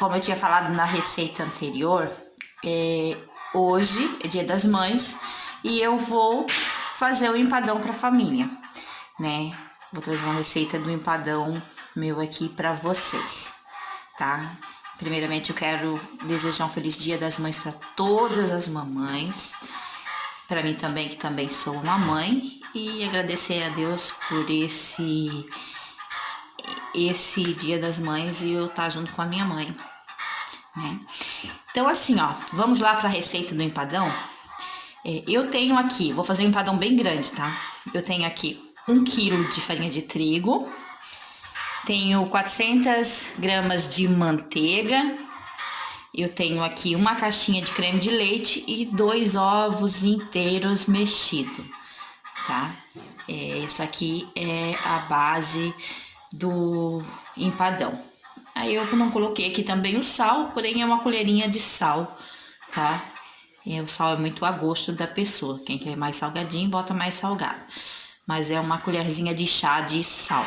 como eu tinha falado na receita anterior, hoje é Dia das Mães e eu vou fazer o empadão para a família, né? Vou trazer uma receita do empadão meu aqui para vocês, tá? Primeiramente eu quero desejar um feliz Dia das Mães para todas as mamães, para mim também, que também sou uma mãe, e agradecer a Deus por esse Dia das Mães e eu estar junto com a minha mãe, né? Então assim, ó, vamos lá para a receita do empadão. Eu tenho aqui, vou fazer um empadão bem grande, tá? Eu tenho aqui 1 quilo de farinha de trigo, tenho 400 gramas de manteiga, eu tenho aqui uma caixinha de creme de leite e 2 ovos inteiros mexidos, tá? Essa aqui é a base do empadão. Aí eu não coloquei aqui também o sal, porém é uma colherinha de sal, tá? O sal é muito a gosto da pessoa. Quem quer mais salgadinho, bota mais salgado. Mas é uma colherzinha de chá de sal.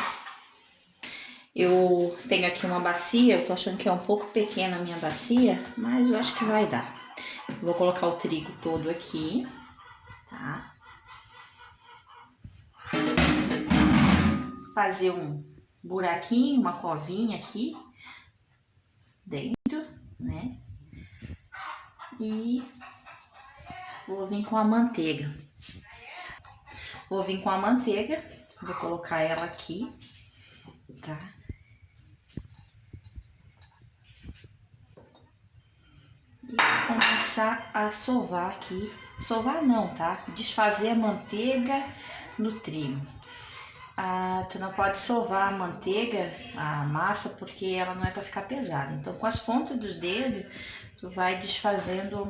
Eu tenho aqui uma bacia, eu tô achando que é um pouco pequena a minha bacia, mas eu acho que vai dar. Vou colocar o trigo todo aqui, tá? Fazer um buraquinho, uma covinha aqui dentro, né? E vou vir com a manteiga. Vou colocar ela aqui, tá? E começar a sovar aqui. Sovar não, tá? Desfazer a manteiga no trigo. Tu não pode sovar a manteiga, a massa, porque ela não é para ficar pesada. Então, com as pontas dos dedos, tu vai desfazendo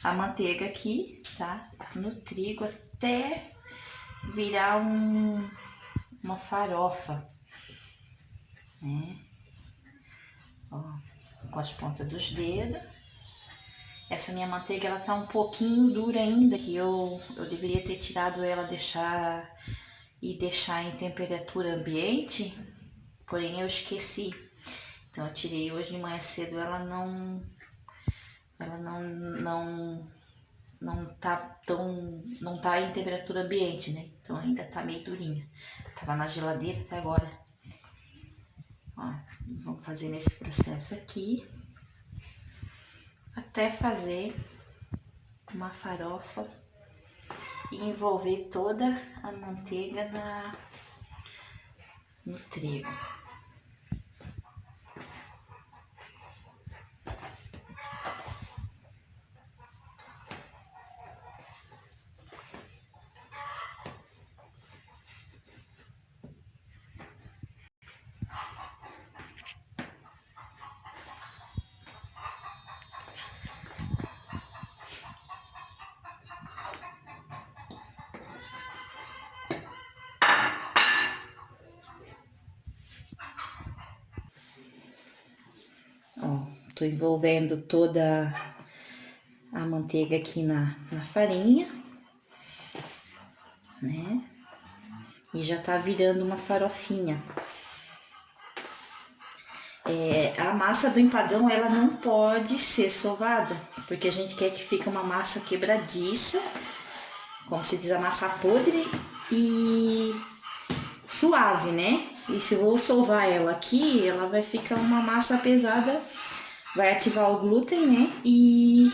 a manteiga aqui, tá? No trigo até virar uma farofa, né? Ó, com as pontas dos dedos. Essa minha manteiga, ela tá um pouquinho dura ainda, que eu deveria ter tirado ela, deixar em temperatura ambiente, porém eu esqueci. Então eu tirei hoje de manhã cedo, ela não tá em temperatura ambiente, né? Então ainda tá meio durinha. Tava na geladeira até agora. Ó, vamos fazer nesse processo aqui até fazer uma farofa e envolver toda a manteiga no trigo. Ó, tô envolvendo toda a manteiga aqui na farinha, né? E já tá virando uma farofinha. A massa do empadão, ela não pode ser sovada, porque a gente quer que fique uma massa quebradiça, como se diz, a massa podre e suave, né? E se eu vou sovar ela aqui, ela vai ficar uma massa pesada, vai ativar o glúten, né? E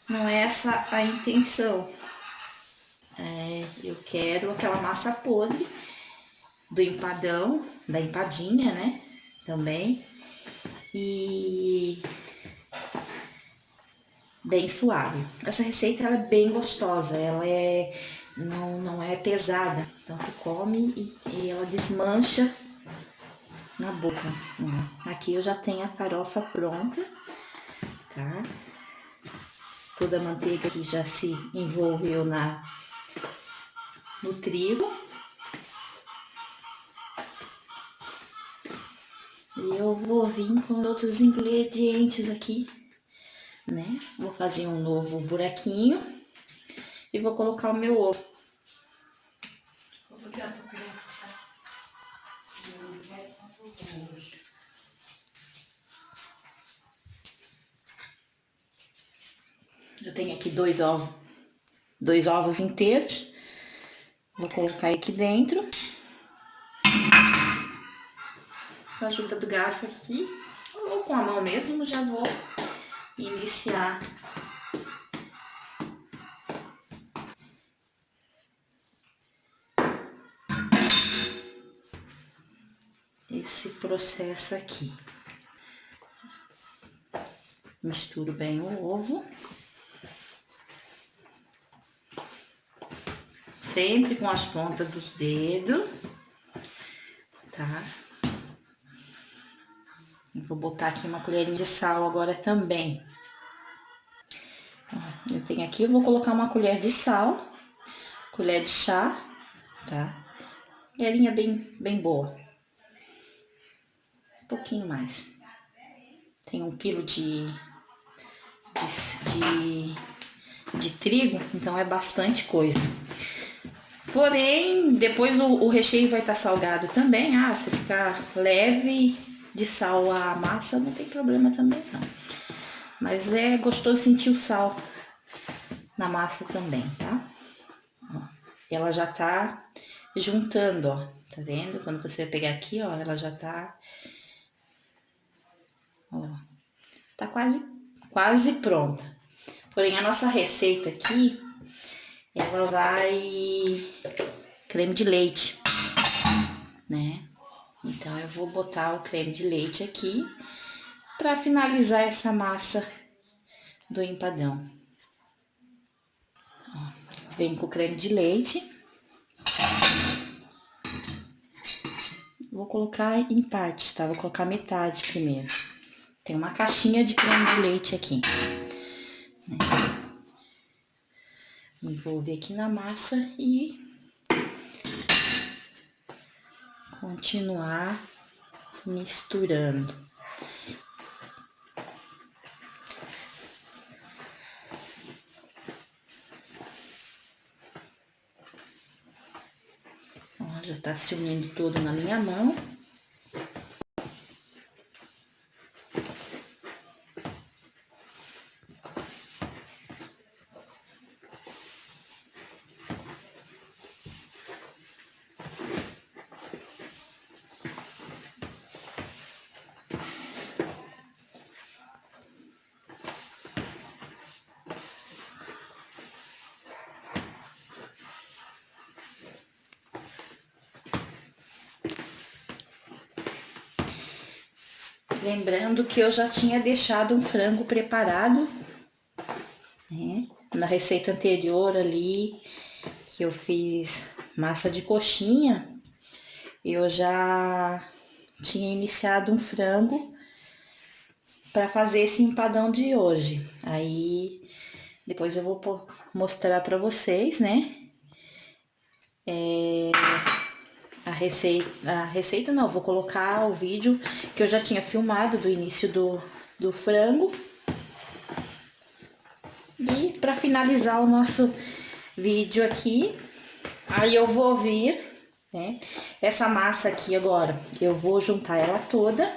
não é essa a intenção. Eu quero aquela massa podre do empadão, da empadinha, né? Também. E bem suave. Essa receita, ela é bem gostosa, ela não é pesada. Então tu come e ela desmancha na boca. Aqui eu já tenho a farofa pronta, tá? Toda a manteiga que já se envolveu no trigo. E eu vou vir com outros ingredientes aqui, né? Vou fazer um novo buraquinho e vou colocar o meu ovo. Eu tenho aqui dois ovos inteiros. Vou colocar aqui dentro. Com a ajuda do garfo aqui, ou com a mão mesmo, já vou iniciar esse processo aqui. Misturo bem o ovo. Sempre com as pontas dos dedos, tá? Vou botar aqui uma colherinha de sal agora também. Ó, eu tenho aqui, eu vou colocar uma colher de sal, colher de chá, tá? Colherinha bem boa. Um pouquinho mais. Tem 1 quilo de trigo, então é bastante coisa. Porém, depois o recheio vai estar salgado também. Ah, se ficar leve de sal a massa, não tem problema também, não. Mas é gostoso sentir o sal na massa também, tá? Ó, ela já tá juntando, ó. Tá vendo? Quando você vai pegar aqui, ó, ela já tá... Ó, tá quase pronta. Porém, a nossa receita aqui, ela vai creme de leite, né? Então, eu vou botar o creme de leite aqui para finalizar essa massa do empadão. Ó, vem com o creme de leite. Vou colocar em partes, tá? Vou colocar metade primeiro. Tem uma caixinha de creme de leite aqui, né? Envolver aqui na massa e continuar misturando. Ó, já tá se unindo tudo na minha mão. Lembrando que eu já tinha deixado um frango preparado, né? Na receita anterior ali, que eu fiz massa de coxinha, eu já tinha iniciado um frango para fazer esse empadão de hoje. Aí, depois eu vou mostrar para vocês, né? A receita não, vou colocar o vídeo que eu já tinha filmado do início do frango. E para finalizar o nosso vídeo aqui, aí eu vou vir, né? Essa massa aqui agora, eu vou juntar ela toda.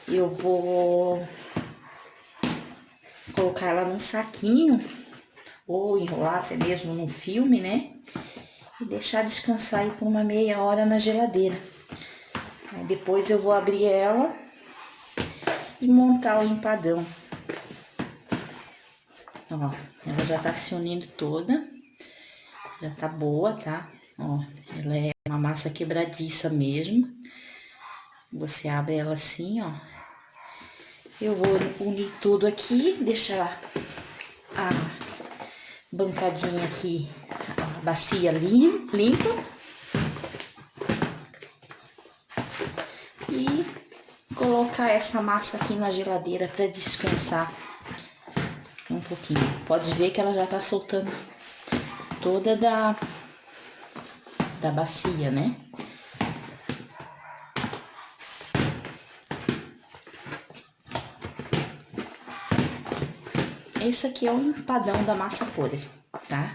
Eu vou colocar ela num saquinho, ou enrolar até mesmo num filme, né? E deixar descansar aí por uma meia hora na geladeira. Aí depois eu vou abrir ela e montar o empadão. Ó, ela já tá se unindo toda, já tá boa, tá? Ó, ela é uma massa quebradiça mesmo. Você abre ela assim, ó. Eu vou unir tudo aqui, deixar a bancadinha aqui, a bacia limpa. E colocar essa massa aqui na geladeira para descansar um pouquinho. Pode ver que ela já tá soltando toda da bacia, né? Esse aqui é o empadão da massa podre, tá?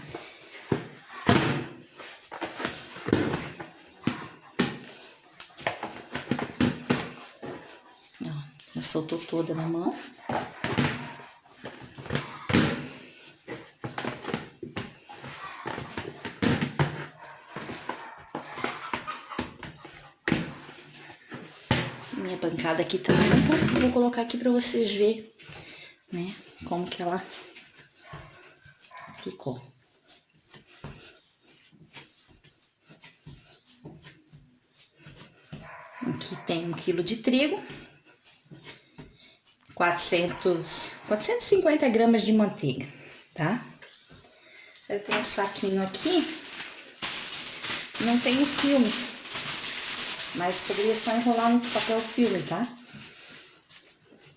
Ó, já soltou toda na mão. pancada aqui também, então eu vou colocar aqui pra vocês verem, né, como que ela ficou. Aqui tem 1 quilo de trigo, 450 gramas de manteiga, tá? Eu tenho um saquinho aqui, não tenho filme, mas poderia só enrolar no papel filme, tá?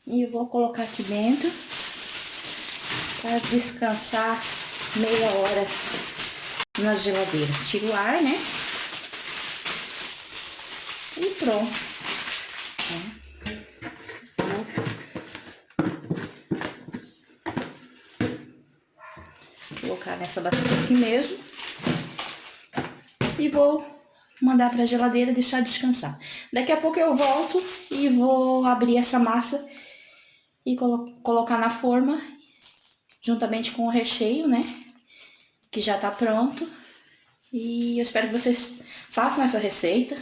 E eu vou colocar aqui dentro para descansar meia hora na geladeira. Tiro o ar, né? E pronto. Vou colocar nessa bacia aqui mesmo. E vou mandar para a geladeira deixar descansar. Daqui a pouco eu volto e vou abrir essa massa e colocar na forma juntamente com o recheio, né? Que já tá pronto. E eu espero que vocês façam essa receita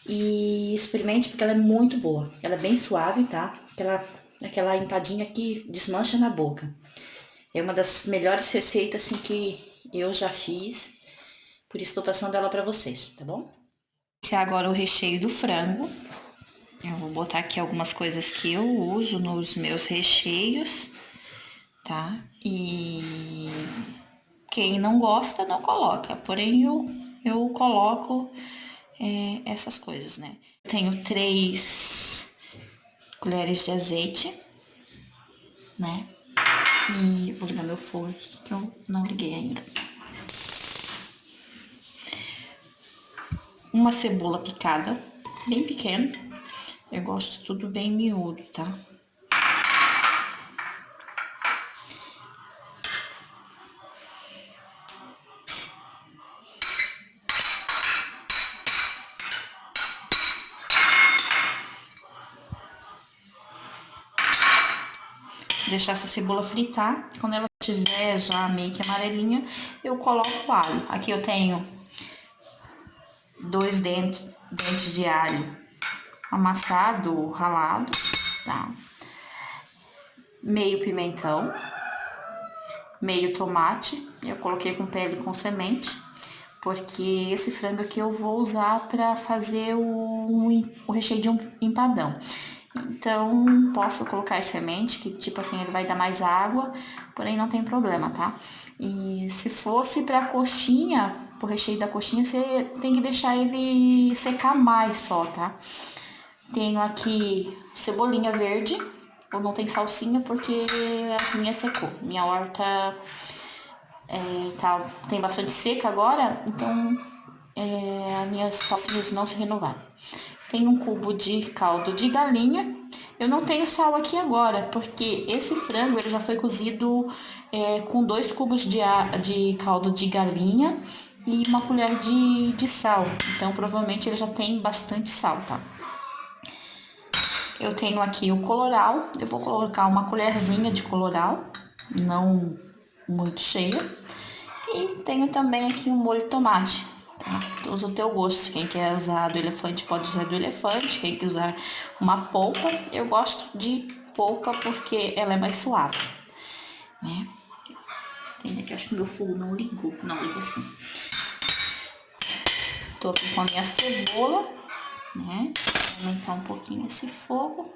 e experimente, porque ela é muito boa. Ela é bem suave, tá? Aquela empadinha que desmancha na boca. É uma das melhores receitas assim que eu já fiz. Por isso estou passando ela pra vocês, tá bom? Esse é agora o recheio do frango. Eu vou botar aqui algumas coisas que eu uso nos meus recheios, tá? E quem não gosta, não coloca. Porém, eu coloco essas coisas, né? Tenho 3 colheres de azeite, né? E vou ligar meu fogo aqui, que eu não liguei ainda. Uma cebola picada, bem pequena. Eu gosto tudo bem miúdo, tá? Deixar essa cebola fritar. Quando ela estiver já meio que amarelinha, eu coloco o alho. Aqui eu tenho 2 dentes de alho amassado, ralado, tá? Meio pimentão, meio tomate. Eu coloquei com pele e com semente, porque esse frango aqui eu vou usar para fazer o recheio de um empadão. Então, posso colocar a semente, que tipo assim, ele vai dar mais água, porém não tem problema, tá? E se fosse pra coxinha, pro recheio da coxinha, você tem que deixar ele secar mais só, tá? Tenho aqui cebolinha verde, ou não tem salsinha, porque as minhas secou. Minha horta tem bastante seca agora, então as minhas salsinhas não se renovaram. Tem 1 cubo de caldo de galinha. Eu não tenho sal aqui agora, porque esse frango ele já foi cozido com 2 cubos de caldo de galinha e 1 colher de sal. Então, provavelmente ele já tem bastante sal, tá? Eu tenho aqui o colorau. Eu vou colocar 1 colherzinha de colorau, não muito cheia. E tenho também aqui um molho de tomate. Tá? Usa o teu gosto. Quem quer usar do elefante pode usar do elefante. Quem quer usar uma polpa, eu gosto de polpa porque ela é mais suave, né? Tem aqui, acho que meu fogo não ligou. Não, ligou sim. Tô aqui com a minha cebola, né? Vou aumentar um pouquinho esse fogo.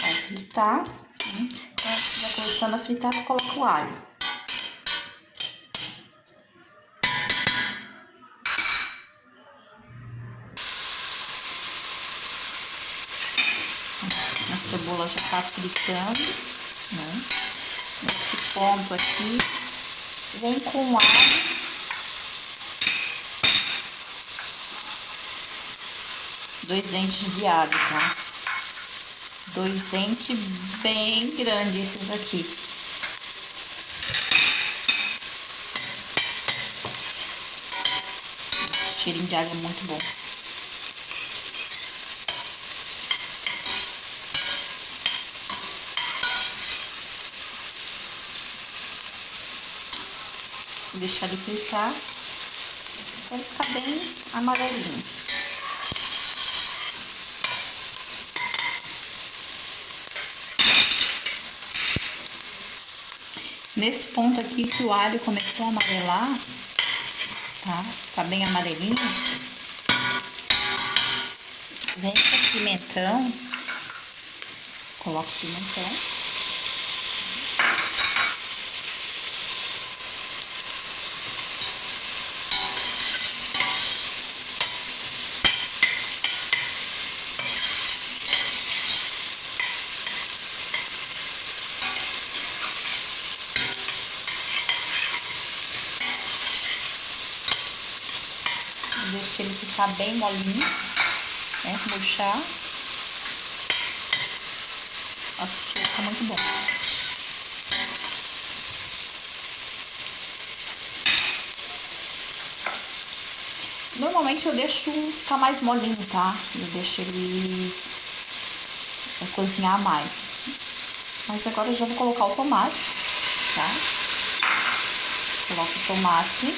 Vai fritar, né? Quando estiver começando a fritar, tu coloca o alho. A cebola já tá fritando, né? Nesse ponto aqui, vem com o alho. Dois dentes de alho, tá? 2 dentes bem grandes esses aqui. O cheirinho de alho é muito bom. Vou deixar ele fritar até ele ficar bem amarelinho. Nesse ponto aqui que o alho começou a amarelar, tá? Tá bem amarelinho. Vem com pimentão. Coloca o pimentão. Deixa ele ficar bem molinho, né? Murchar. Nossa, o cheiro fica muito bom. Normalmente eu deixo ficar mais molinho, tá? Eu deixo ele cozinhar mais. Mas agora eu já vou colocar o tomate, tá? Coloco o tomate.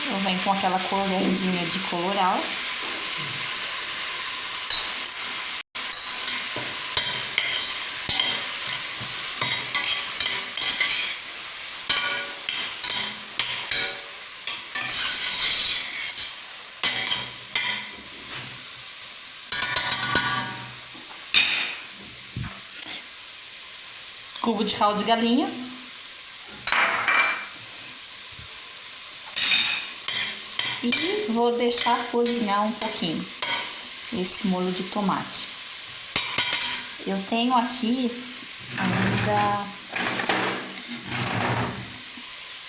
Eu venho com aquela colherzinha de coloral. Cubo de caldo de galinha. E vou deixar cozinhar um pouquinho esse molho de tomate. Eu tenho aqui ainda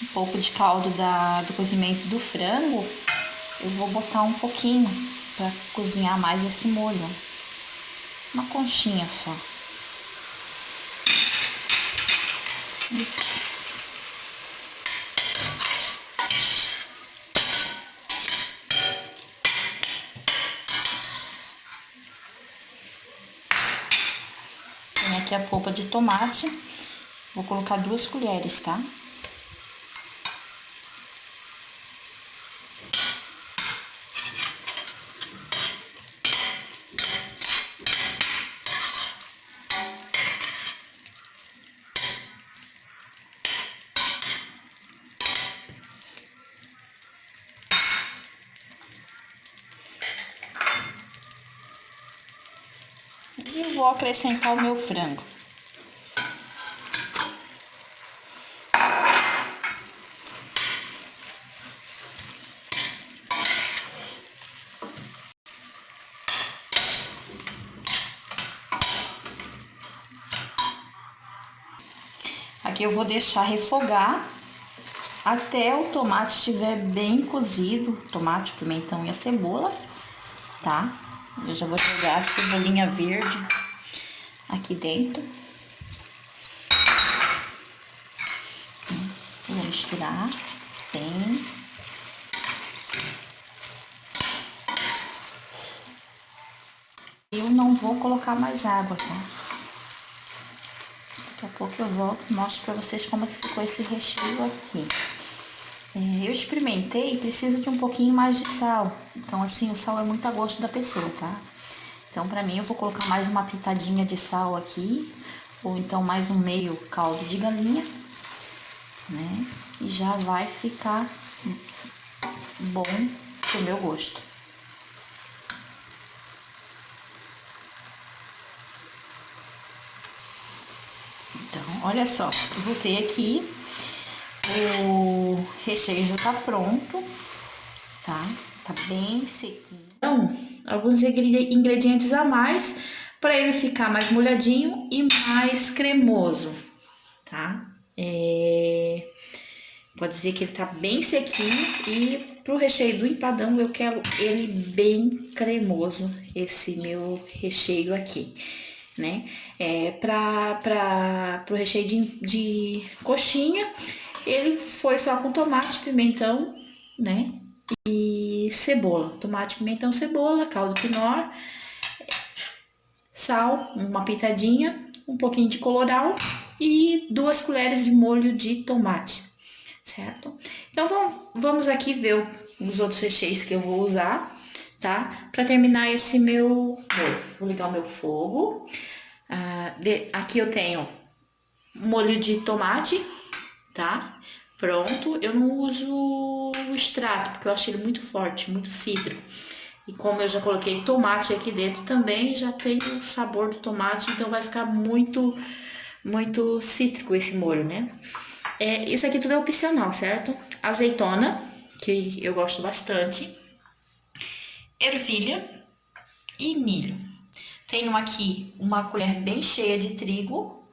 um pouco de caldo do cozimento do frango. Eu vou botar um pouquinho para cozinhar mais esse molho. Uma conchinha só. Tem aqui a polpa de tomate. Vou colocar 2 colheres, tá? E vou acrescentar o meu frango. Aqui eu vou deixar refogar até o tomate estiver bem cozido, tomate, o pimentão e a cebola, tá? Eu já vou jogar a cebolinha verde aqui dentro. Vou misturar bem. Eu não vou colocar mais água, tá? Daqui a pouco eu volto e mostro pra vocês como é que ficou esse recheio aqui. Eu experimentei e preciso de um pouquinho mais de sal. Então, assim, o sal é muito a gosto da pessoa, tá? Então, pra mim, eu vou colocar mais uma pitadinha de sal aqui. Ou então, mais um meio caldo de galinha, né? E já vai ficar bom pro meu gosto. Então, olha só, eu voltei aqui. O recheio já tá pronto, tá? Tá bem sequinho. Então, alguns ingredientes a mais para ele ficar mais molhadinho e mais cremoso, tá? Pode dizer que ele tá bem sequinho e pro recheio do empadão eu quero ele bem cremoso, esse meu recheio aqui, né? Pro recheio de coxinha, Ele foi só com tomate, pimentão, né? E cebola. Tomate, pimentão, cebola, caldo quinor, sal, uma pitadinha, um pouquinho de colorau e 2 colheres de molho de tomate, certo? Então vamos aqui ver os outros recheios que eu vou usar, tá? Para terminar esse meu molho. Vou ligar o meu fogo. Aqui eu tenho molho de tomate, tá? Pronto, eu não uso o extrato, porque eu acho ele muito forte, muito cítrico. E como eu já coloquei tomate aqui dentro também, já tem o sabor do tomate, então vai ficar muito, muito cítrico esse molho, né? Isso aqui tudo é opcional, certo? Azeitona, que eu gosto bastante. Ervilha e milho. Tenho aqui uma colher bem cheia de trigo,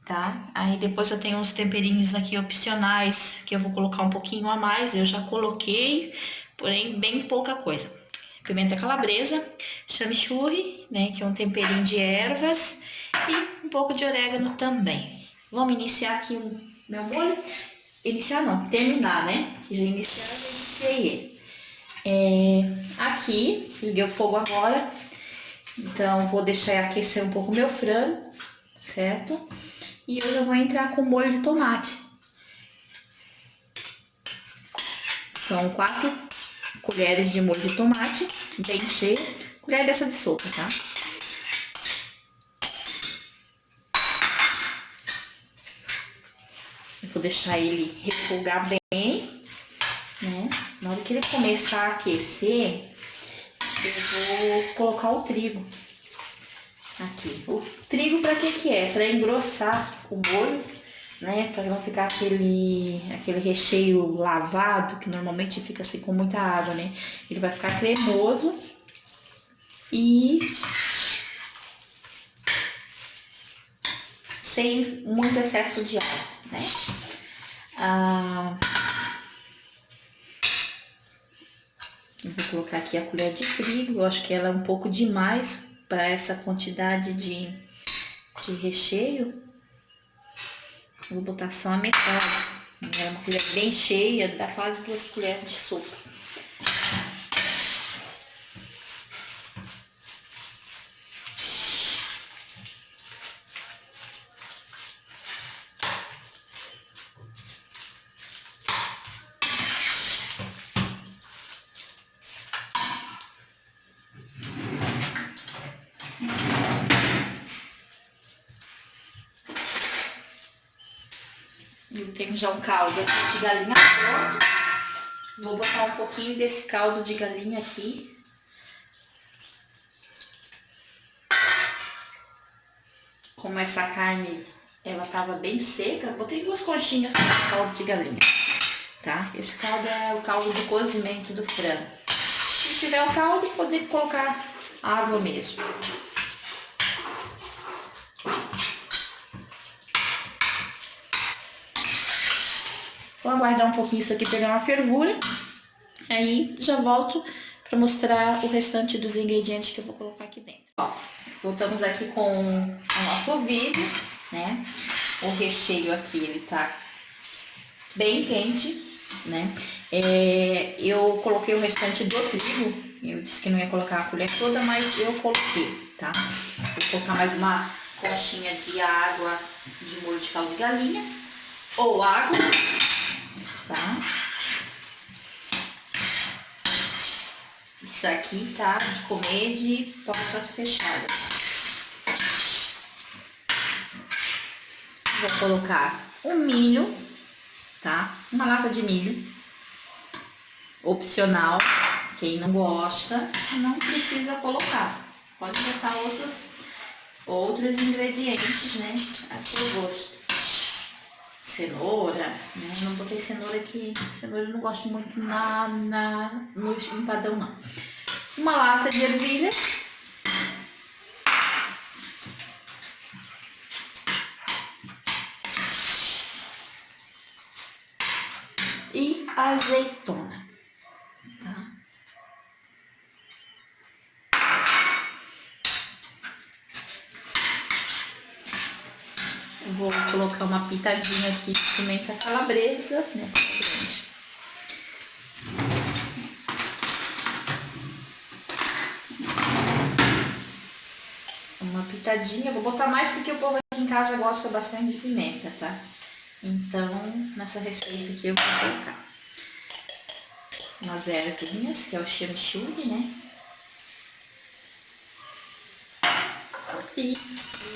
tá? Aí depois eu tenho uns temperinhos aqui opcionais que eu vou colocar um pouquinho a mais. Eu já coloquei, porém bem pouca coisa. Pimenta calabresa, chimichurri, né? Que é um temperinho de ervas e um pouco de orégano também. Vamos iniciar aqui o meu molho. Iniciar não, terminar, né? Que já iniciei ele. Aqui, liguei o fogo agora. Então, vou deixar aquecer um pouco o meu frango, certo? E eu já vou entrar com molho de tomate. São 4 colheres de molho de tomate, bem cheio. Colher dessa de sopa, tá? Eu vou deixar ele refogar bem, né? Na hora que ele começar a aquecer, eu vou colocar o trigo aqui. O trigo para que é? Para engrossar o molho, né? Para não ficar aquele recheio lavado, que normalmente fica assim com muita água, né? Ele vai ficar cremoso e sem muito excesso de água, né? Eu vou colocar aqui a colher de trigo, eu acho que ela é um pouco demais para essa quantidade de recheio. Eu vou botar só a metade. É uma colher bem cheia, dá quase 2 colheres de sopa. Eu tenho já um caldo aqui de galinha pronto. Vou botar um pouquinho desse caldo de galinha aqui. Como essa carne, ela tava bem seca, botei 2 conchinhas de caldo de galinha, tá? Esse caldo é o caldo do cozimento do frango. Se tiver o caldo, pode colocar água mesmo. Vou aguardar um pouquinho isso aqui pegar uma fervura. Aí já volto para mostrar o restante dos ingredientes que eu vou colocar aqui dentro. Ó, voltamos aqui com o nosso vídeo, né? O recheio aqui, ele tá bem quente, né? Eu coloquei o restante do trigo. Eu disse que não ia colocar a colher toda, mas eu coloquei, tá? Vou colocar mais uma conchinha de água de molho de caldo de galinha ou água, tá? Isso aqui tá de comer de portas fechadas. Vou colocar um milho, tá? Uma lata de milho, opcional. Quem não gosta, não precisa colocar. Pode botar outros ingredientes, né? A seu gosto. Cenoura, né? Não botei cenoura aqui. Cenoura eu não gosto muito no empadão, não. Uma lata de ervilha. E azeitona. Tá? vou colocar uma pitadinha aqui de pimenta calabresa, né? Grande. Uma pitadinha, vou botar mais porque o povo aqui em casa gosta bastante de pimenta, tá? Então, nessa receita aqui eu vou colocar umas ervinhas, que é o chimichurri, né? E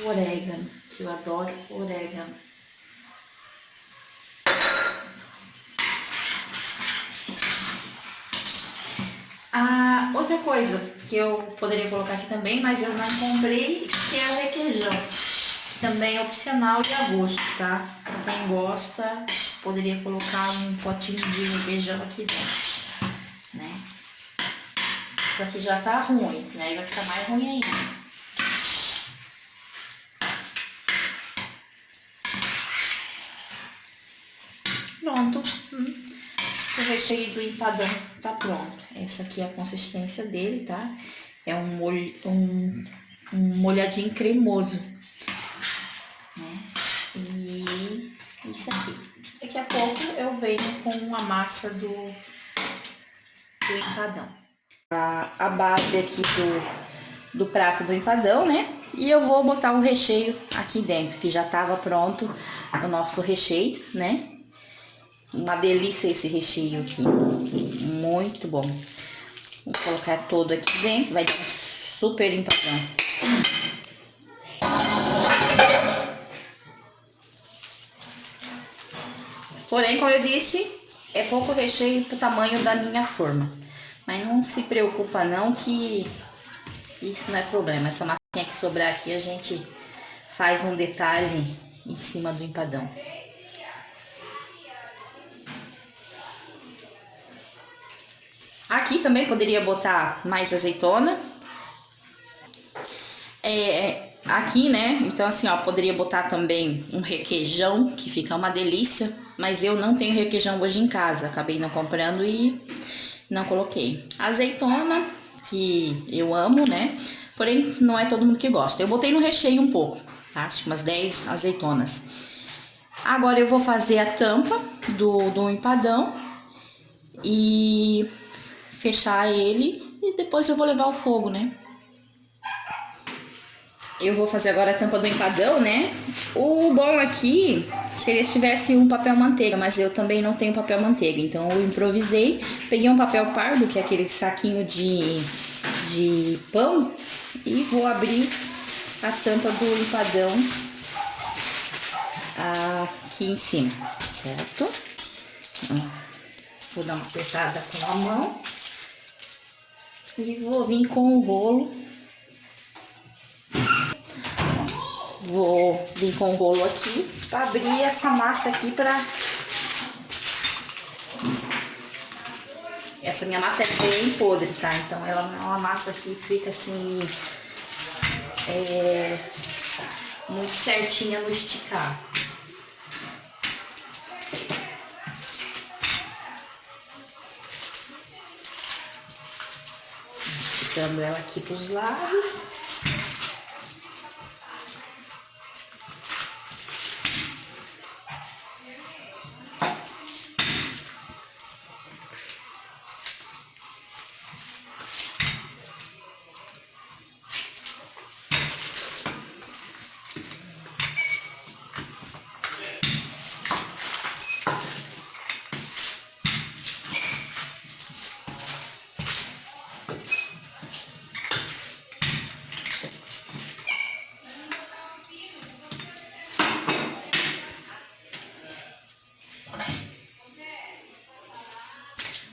o orégano, que eu adoro orégano. Ah, outra coisa que eu poderia colocar aqui também, mas eu não comprei, que é o requeijão. Também é opcional e a gosto, tá? Pra quem gosta, poderia colocar um potinho de requeijão aqui dentro, né? Isso aqui já tá ruim, né? Vai ficar mais ruim ainda. Pronto. O recheio do empadão tá pronto. Essa aqui é a consistência dele, tá? É um molhadinho cremoso, né? E isso aqui. Daqui a pouco eu venho com a massa do empadão. A base aqui do prato do empadão, né? E eu vou botar o recheio aqui dentro, que já tava pronto o nosso recheio, né? Uma delícia esse recheio aqui, muito bom. Vou colocar todo aqui dentro, vai dar um super empadão. Porém, como eu disse, é pouco recheio pro tamanho da minha forma. Mas não se preocupa não que isso não é problema. Essa massinha que sobrar aqui a gente faz um detalhe em cima do empadão. Aqui também poderia botar mais azeitona. Aqui, né? Então assim, ó, poderia botar também um requeijão, que fica uma delícia. Mas eu não tenho requeijão hoje em casa. Acabei não comprando e não coloquei. Azeitona, que eu amo, né? Porém, não é todo mundo que gosta. Eu botei no recheio um pouco, tá? Acho que umas 10 azeitonas. Agora eu vou fazer a tampa do empadão e fechar ele e depois eu vou levar ao fogo, né? Eu vou fazer agora a tampa do empadão, né? O bom aqui seria se tivesse um papel manteiga, mas eu também não tenho papel manteiga, então eu improvisei, peguei um papel pardo, que é aquele saquinho de pão, e vou abrir a tampa do empadão aqui em cima, certo? Vou dar uma apertada com a mão e vou vir com o rolo. Vou vir com o rolo aqui para abrir essa massa aqui para... Essa minha massa é bem podre, tá? Então ela não é uma massa que fica assim... muito certinha no esticar. Esticando ela aqui pros lados.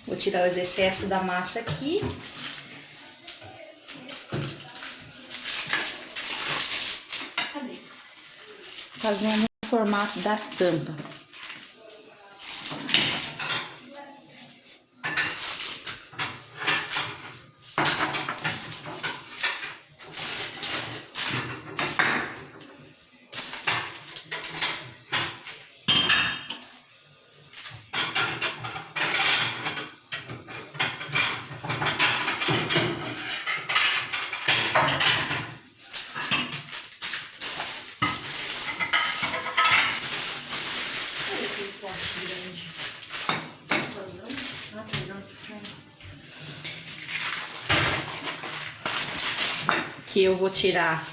Vou tirar os excessos da massa aqui. Fazendo o formato da tampa. que eu vou tirar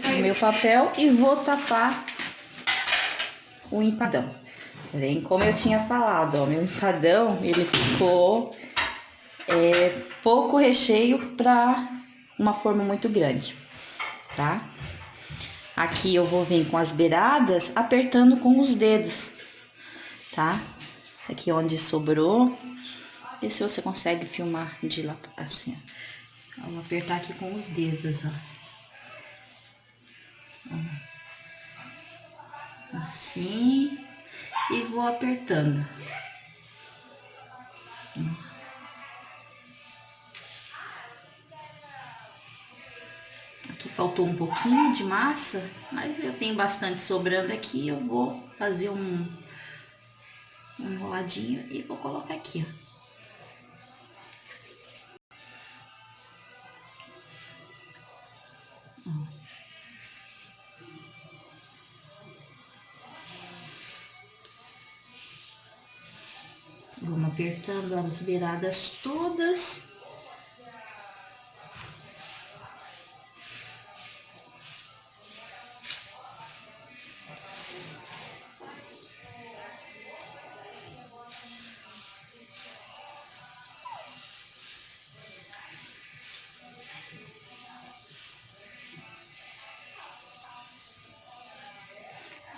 o meu papel e vou tapar o empadão. Porém, como eu tinha falado, ó, meu empadão, ele ficou pouco recheio para uma forma muito grande, tá? Aqui eu vou vir com as beiradas apertando com os dedos, tá? Aqui onde sobrou, vê se você consegue filmar de lá assim, ó. Vamos apertar aqui com os dedos, ó. Assim, e vou apertando. Aqui faltou um pouquinho de massa, mas eu tenho bastante sobrando aqui, eu vou fazer um enroladinho e vou colocar aqui, ó. Vamos apertando as beiradas todas.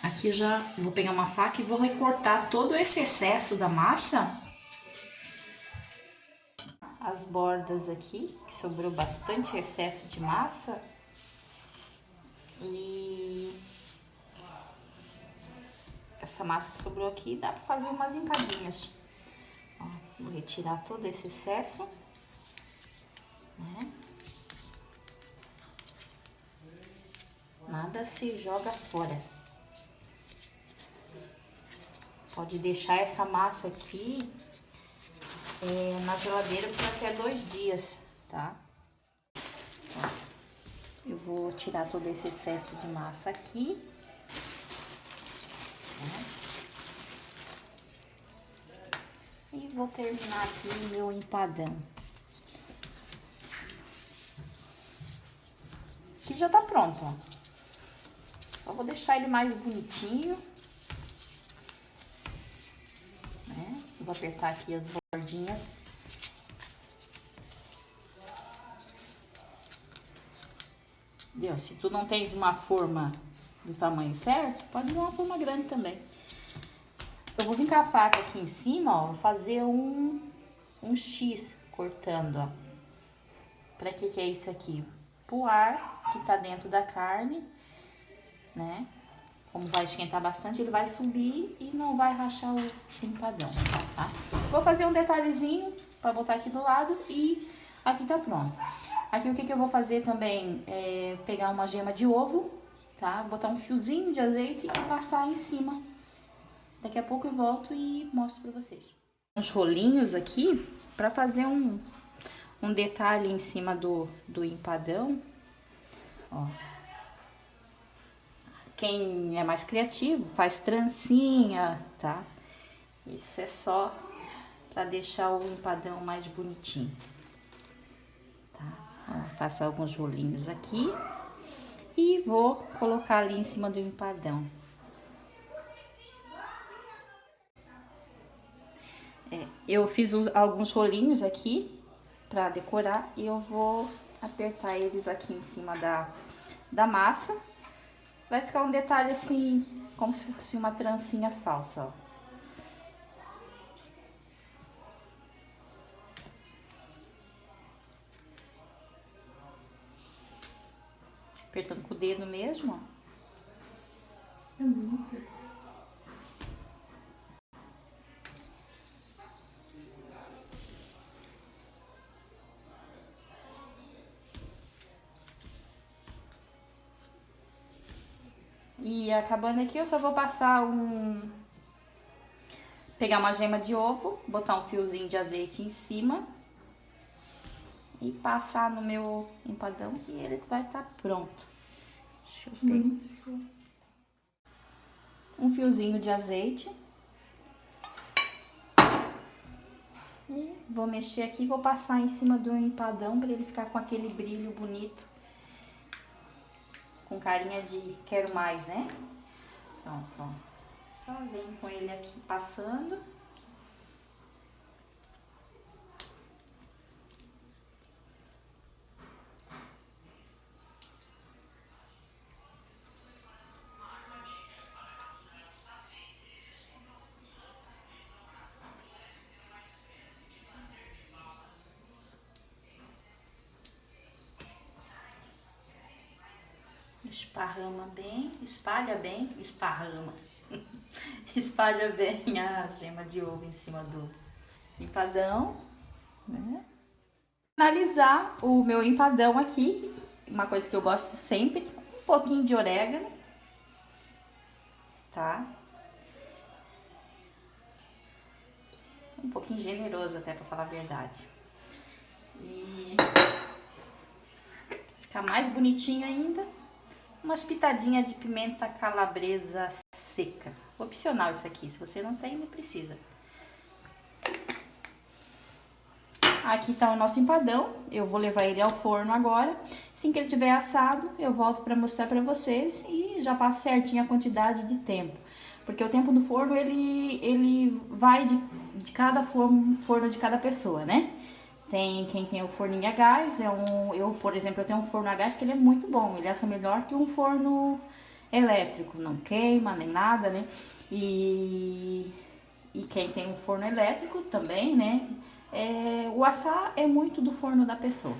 Aqui já vou pegar uma faca e vou recortar todo esse excesso da massa. As bordas aqui, que sobrou bastante excesso de massa. E essa massa que sobrou aqui dá pra fazer umas empadinhas. Ó, vou retirar todo esse excesso, né? Nada se joga fora. Pode deixar essa massa aqui na geladeira por até 2 dias, tá? Ó, eu vou tirar todo esse excesso de massa aqui. Né? E vou terminar aqui o meu empadão. Aqui já tá pronto, ó. Só vou deixar ele mais bonitinho. Vou apertar aqui as bordinhas. Viu? Se tu não tens uma forma do tamanho certo, pode usar uma forma grande também. Eu vou vir com a faca aqui em cima, ó, vou fazer um X cortando, ó. Pra que é isso aqui? Pro ar que tá dentro da carne, né? Como vai esquentar bastante, ele vai subir e não vai rachar o empadão, tá? Vou fazer um detalhezinho para botar aqui do lado e aqui tá pronto. Aqui o que eu vou fazer também é pegar uma gema de ovo, tá? Botar um fiozinho de azeite e passar em cima. Daqui a pouco eu volto e mostro para vocês. Uns rolinhos aqui para fazer um detalhe em cima do empadão, ó. Quem é mais criativo faz trancinha, tá? Isso é só pra deixar o empadão mais bonitinho, tá? Ó, faço alguns rolinhos aqui e vou colocar ali em cima do empadão. Eu fiz alguns rolinhos aqui pra decorar e eu vou apertar eles aqui em cima da massa. Vai ficar um detalhe assim, como se fosse uma trancinha falsa, ó. Apertando com o dedo mesmo, ó. É muito. E acabando aqui, eu só vou passar pegar uma gema de ovo, botar um fiozinho de azeite em cima e passar no meu empadão e ele vai estar pronto. Deixa eu pegar um fiozinho de azeite e Vou mexer aqui e vou passar em cima do empadão para ele ficar com aquele brilho bonito. Com carinha de quero mais, né? Pronto, ó. Só vem com ele aqui passando. Esparrama bem, espalha bem, esparrama. Espalha bem a gema de ovo em cima do empadão, né? Finalizar o meu empadão aqui, uma coisa que eu gosto sempre, um pouquinho de orégano, tá? Um pouquinho generoso até, pra falar a verdade. E ficar mais bonitinho ainda, umas pitadinhas de pimenta calabresa seca. Opcional isso aqui, se você não tem, não precisa. Aqui tá o nosso empadão, eu vou levar ele ao forno agora. Assim que ele tiver assado, eu volto para mostrar para vocês e já passo certinho a quantidade de tempo. Porque o tempo do forno, ele vai de cada forno de cada pessoa, né? Tem quem tem o forninho a gás, eu, por exemplo, eu tenho um forno a gás que ele é muito bom, ele assa melhor que um forno elétrico, não queima nem nada, né? E quem tem um forno elétrico também, né? O assar é muito do forno da pessoa.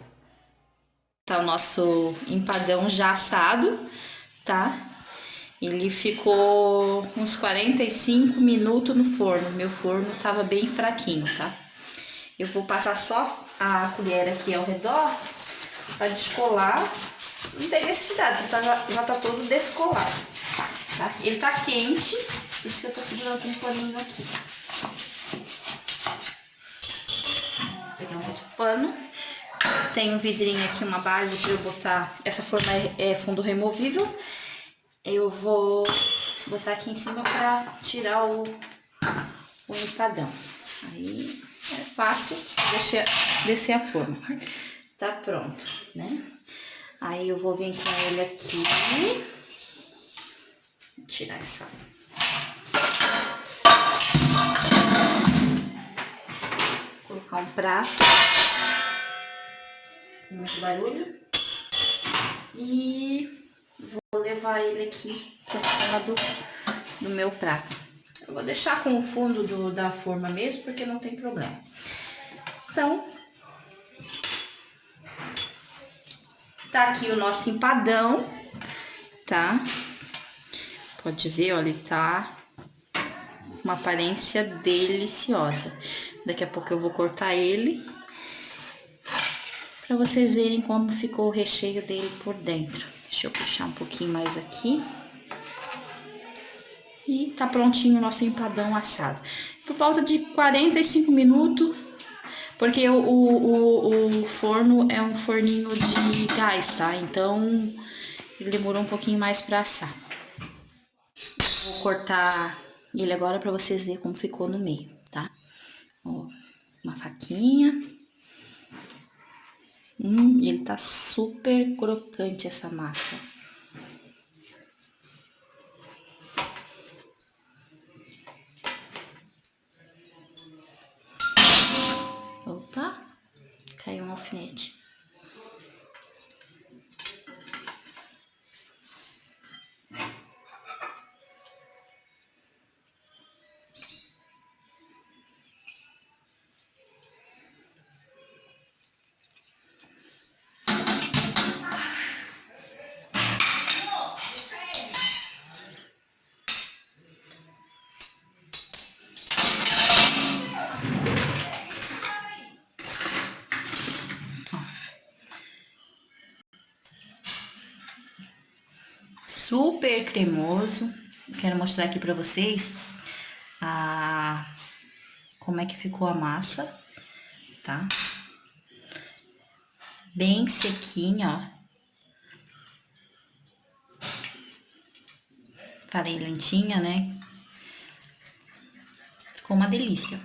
Tá o nosso empadão já assado, tá? Ele ficou uns 45 minutos no forno. Meu forno tava bem fraquinho, tá? Eu vou passar só a colher aqui ao redor pra descolar. Não tem necessidade, já tá todo descolado, tá? Ele tá quente, por isso que eu tô segurando com um paninho aqui. Vou pegar um outro pano. Tem um vidrinho aqui, uma base pra eu botar. Essa forma é fundo removível. Eu vou botar aqui em cima pra tirar o empadão. Aí é fácil descer a forma. Tá pronto, né? Aí eu vou vir com ele aqui. Vou tirar essa. Vou colocar um prato. Muito barulho. E vou levar ele aqui pra cima do meu prato. Eu vou deixar com o fundo da forma mesmo, porque não tem problema. Então, tá aqui o nosso empadão, tá? Pode ver, olha, ele tá uma aparência deliciosa. Daqui a pouco eu vou cortar ele pra vocês verem como ficou o recheio dele por dentro. Deixa eu puxar um pouquinho mais aqui. E tá prontinho o nosso empadão assado. Por volta de 45 minutos, porque o forno é um forninho de gás, tá? Então, ele demorou um pouquinho mais pra assar. Vou cortar ele agora pra vocês verem como ficou no meio, tá? Ó, uma faquinha. Ele tá super crocante essa massa. Opa, caiu um alfinete. Super cremoso. Quero mostrar aqui pra vocês como é que ficou a massa, tá? Bem sequinha, ó. Falei lentinha, né? Ficou uma delícia.